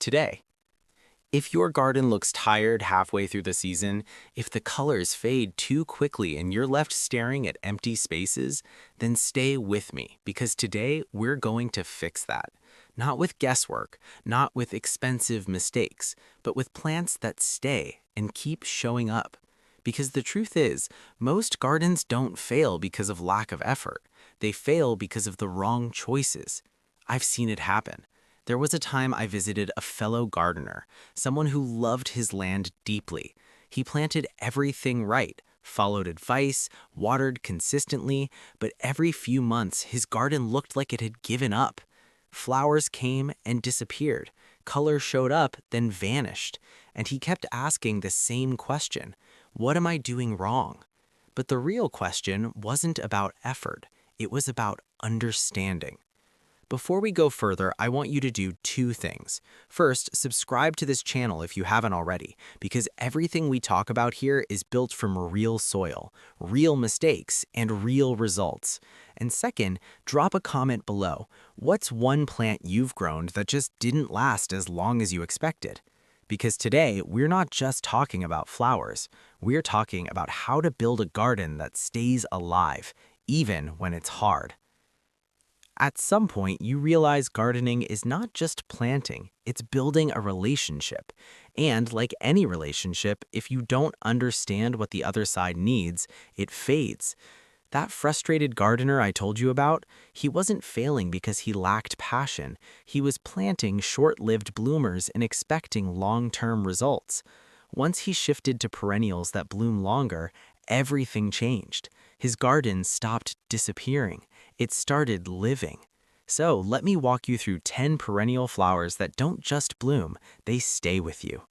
today. If your garden looks tired halfway through the season, if the colors fade too quickly and you're left staring at empty spaces, then stay with me because today we're going to fix that. Not with guesswork, not with expensive mistakes, but with plants that stay and keep showing up. Because the truth is, most gardens don't fail because of lack of effort. They fail because of the wrong choices. I've seen it happen. There was a time I visited a fellow gardener, someone who loved his land deeply. He planted everything right, followed advice, watered consistently, but every few months his garden looked like it had given up. Flowers came and disappeared. Color showed up, then vanished. And he kept asking the same question: what am I doing wrong? But the real question wasn't about effort. It was about understanding. Before we go further, I want you to do two things. First, subscribe to this channel if you haven't already, because everything we talk about here is built from real soil, real mistakes, and real results. And second, drop a comment below. What's one plant you've grown that just didn't last as long as you expected? Because today, we're not just talking about flowers. We're talking about how to build a garden that stays alive, even when it's hard. At some point, you realize gardening is not just planting, it's building a relationship. And like any relationship, if you don't understand what the other side needs, it fades. That frustrated gardener I told you about, he wasn't failing because he lacked passion. He was planting short-lived bloomers and expecting long-term results. Once he shifted to perennials that bloom longer, everything changed. His garden stopped disappearing. It started living. So let me walk you through 10 perennial flowers that don't just bloom, they stay with you.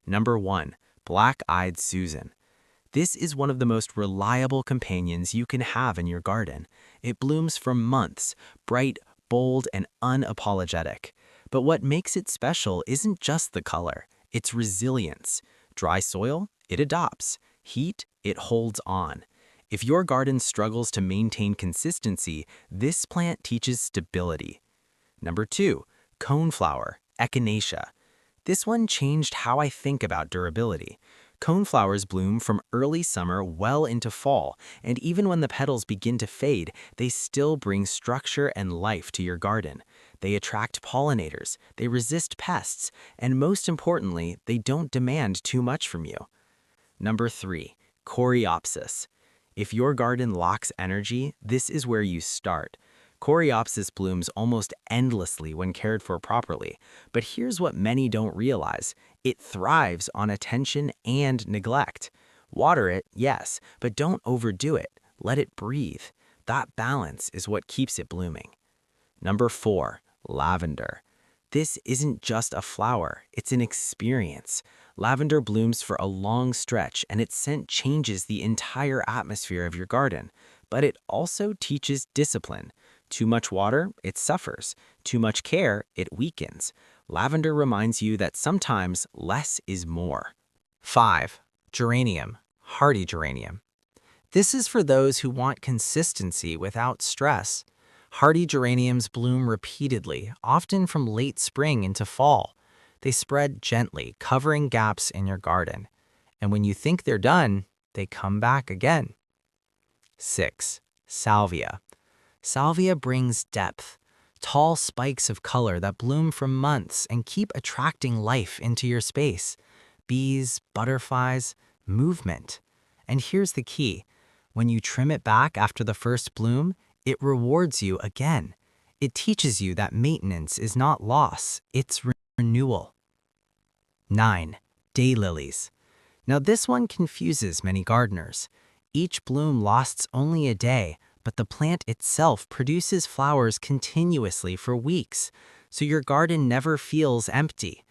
Number 1, Black-Eyed Susan. This is one of the most reliable companions you can have in your garden. It blooms for months, bright, bold, and unapologetic. But what makes it special isn't just the color, it's resilience. Dry soil? It adopts. Heat? It holds on. If your garden struggles to maintain consistency, this plant teaches stability. Number 2, Coneflower, Echinacea. This one changed how I think about durability. Coneflowers bloom from early summer well into fall, and even when the petals begin to fade, they still bring structure and life to your garden. They attract pollinators, they resist pests, and most importantly, they don't demand too much from you. Number 3, Coreopsis. If your garden lacks energy, this is where you start. Coreopsis blooms almost endlessly when cared for properly, but here's what many don't realize. It thrives on attention and neglect. Water it, yes, but don't overdo it. Let it breathe. That balance is what keeps it blooming. Number 4, Lavender. This isn't just a flower, it's an experience. Lavender blooms for a long stretch, and its scent changes the entire atmosphere of your garden. But it also teaches discipline. Too much water, it suffers. Too much care, it weakens. Lavender reminds you that sometimes less is more. 5, Geranium, hardy geranium. This is for those who want consistency without stress. Hardy geraniums bloom repeatedly, often from late spring into fall. They spread gently, covering gaps in your garden. And when you think they're done, they come back again. 6, Salvia. Salvia brings depth, tall spikes of color that bloom for months and keep attracting life into your space. Bees, butterflies, movement. And here's the key. When you trim it back after the first bloom, it rewards you again. It teaches you that maintenance is not loss, it's renewal. 9, Daylilies. Now this one confuses many gardeners. Each bloom lasts only a day, but the plant itself produces flowers continuously for weeks, so your garden never feels empty.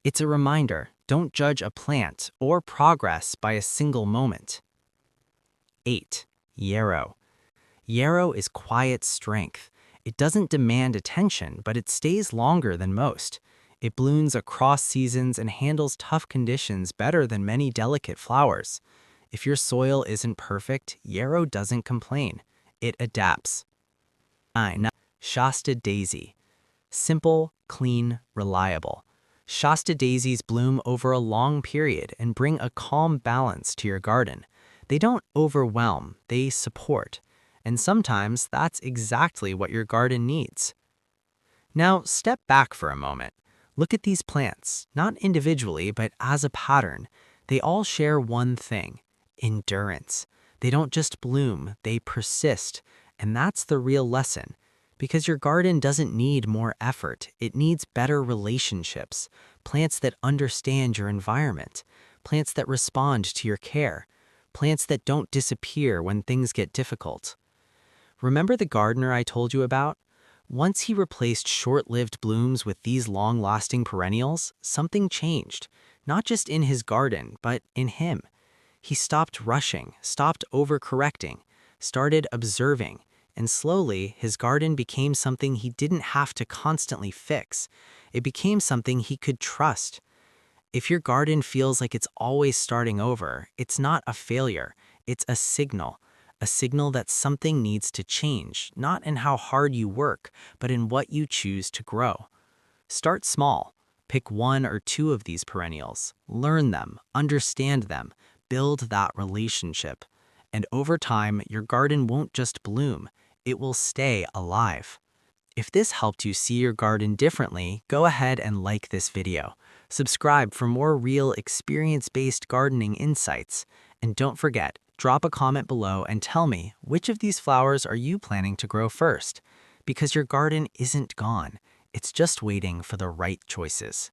It's a reminder, don't judge a plant or progress by a single moment. 8, Yarrow. Yarrow is quiet strength. It doesn't demand attention, but it stays longer than most. It blooms across seasons and handles tough conditions better than many delicate flowers. If your soil isn't perfect, yarrow doesn't complain. It adapts. 9, Shasta Daisy. Simple, clean, reliable. Shasta daisies bloom over a long period and bring a calm balance to your garden. They don't overwhelm, they support. And sometimes that's exactly what your garden needs. Now, step back for a moment. Look at these plants, not individually, but as a pattern. They all share one thing: endurance. They don't just bloom, they persist. And that's the real lesson. Because your garden doesn't need more effort, it needs better relationships, plants that understand your environment, plants that respond to your care, plants that don't disappear when things get difficult. Remember the gardener I told you about? Once he replaced short-lived blooms with these long-lasting perennials, something changed, not just in his garden, but in him. He stopped rushing, stopped overcorrecting, started observing, and slowly his garden became something he didn't have to constantly fix. It became something he could trust. If your garden feels like it's always starting over, it's not a failure, it's a signal that something needs to change, not in how hard you work, but in what you choose to grow. Start small. Pick one or two of these perennials. Learn them, understand them, build that relationship. And over time, your garden won't just bloom, it will stay alive. If this helped you see your garden differently, go ahead and like this video. Subscribe for more real experience-based gardening insights. And don't forget, drop a comment below and tell me which of these flowers are you planning to grow first? Because your garden isn't gone, it's just waiting for the right choices.